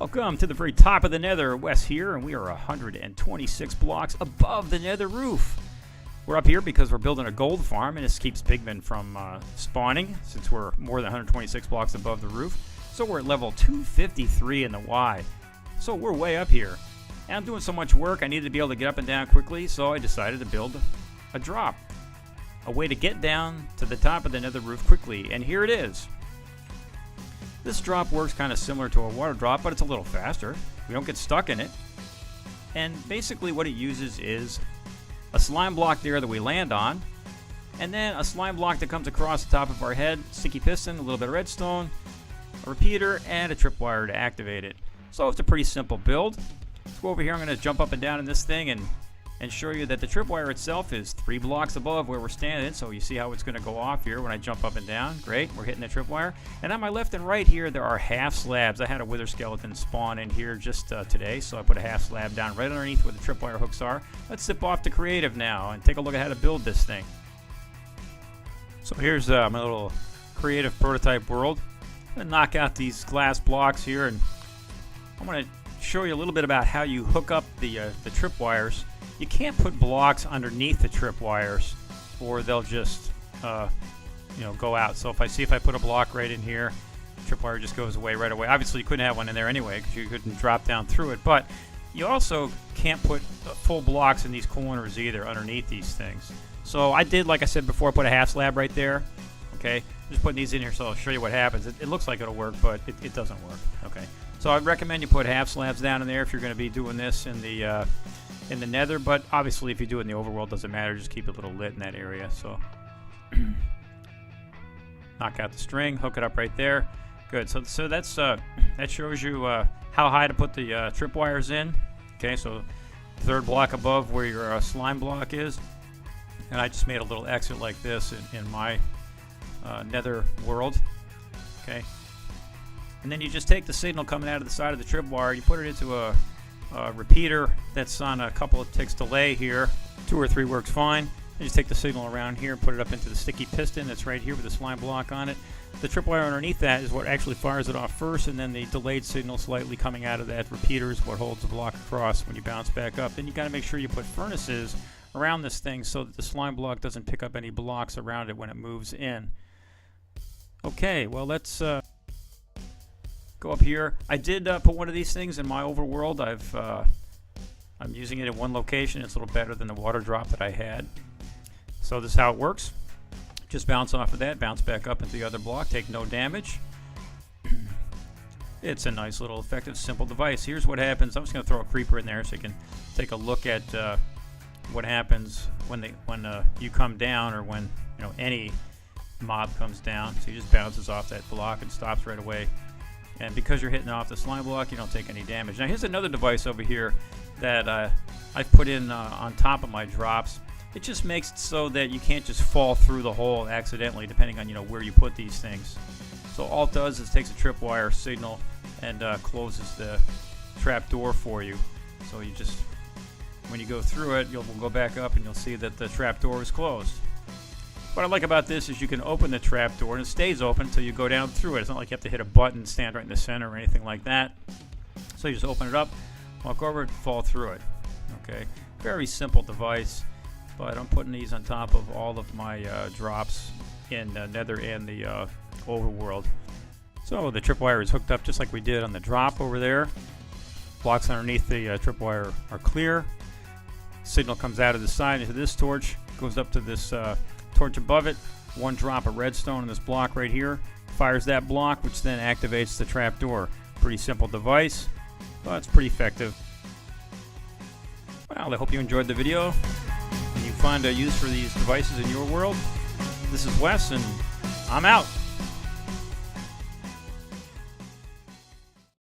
Welcome to the very top of the Nether. Wes here, and we are 126 blocks above the Nether roof. We're up here because we're building a gold farm, and this keeps pigmen from spawning since we're more than 126 blocks above the roof. So we're at level 253 in the Y. So we're way up here. And I'm doing so much work, I needed to be able to get up and down quickly, so I decided to build a drop. A way to get down to the top of the Nether roof quickly, and here it is. This drop works kind of similar to a water drop, but it's a little faster. We don't get stuck in it. And basically what it uses is a slime block there that we land on, and then a slime block that comes across the top of our head, sticky piston, a little bit of redstone, a repeater, and a tripwire to activate it. So it's a pretty simple build. Let's go over here. I'm going to jump up and down in this thing and show you that the tripwire itself is 3 blocks above where we're standing. So you see how it's going to go off here when I jump up and down. Great, we're hitting the tripwire. And on my left and right here, there are half slabs. I had a wither skeleton spawn in here just today, so I put a half slab down right underneath where the tripwire hooks are. Let's zip off to creative now and take a look at how to build this thing. So here's my little creative prototype world. I'm going to knock out these glass blocks here, and I'm going to show you a little bit about how you hook up the tripwires. You can't put blocks underneath the tripwires, or they'll just go out. So if I put a block right in here, the tripwire just goes away right away. Obviously you couldn't have one in there anyway because you couldn't drop down through it, but you also can't put full blocks in these corners either underneath these things. So I did, like I said before, I put a half slab right there. Okay, just putting these in here so I'll show you what happens. It looks like it'll work, but it doesn't work. Okay, so I'd recommend you put half slabs down in there if you're going to be doing this in the Nether, but obviously if you do it in the overworld, doesn't matter. Just keep it a little lit in that area. So knock out the string, hook it up right there. Good. So that's that shows you how high to put the tripwires in. Okay, so third block above where your slime block is, and I just made a little exit like this in my Nether world. Okay, and then you just take the signal coming out of the side of the tripwire, you put it into a repeater that's on a couple of ticks delay here. 2 or 3 works fine. You just take the signal around here and put it up into the sticky piston that's right here with the slime block on it. The tripwire underneath that is what actually fires it off first, and then the delayed signal slightly coming out of that repeater is what holds the block across when you bounce back up. Then you got to make sure you put furnaces around this thing so that the slime block doesn't pick up any blocks around it when it moves in. Okay, well let's go up here. I did put one of these things in my overworld. I'm using it in one location. It's a little better than the water drop that I had. So this is how it works. Just bounce off of that, bounce back up into the other block, take no damage. It's a nice little effective, simple device. Here's what happens. I'm just going to throw a creeper in there so you can take a look at what happens when you come down, or when any mob comes down. So he just bounces off that block and stops right away. And because you're hitting off the slime block, you don't take any damage. Now here's another device over here that I've put in on top of my drops. It just makes it so that you can't just fall through the hole accidentally, depending on where you put these things. So all it does is takes a tripwire signal and closes the trap door for you. So you just, when you go through it, we'll go back up and you'll see that the trap door is closed. What I like about this is you can open the trap door and it stays open until you go down through it. It's not like you have to hit a button, stand right in the center or anything like that. So you just open it up, walk over it, fall through it. Okay, very simple device, but I'm putting these on top of all of my drops in Nether and the overworld. So the tripwire is hooked up just like we did on the drop over there. Blocks underneath the tripwire are clear. Signal comes out of the side into this torch, goes up to this torch above it. 1 drop of redstone in this block right here fires that block, which then activates the trap door. Pretty simple device, but it's pretty effective. Well, I hope you enjoyed the video and you find a use for these devices in your world. This is Wes, and I'm out.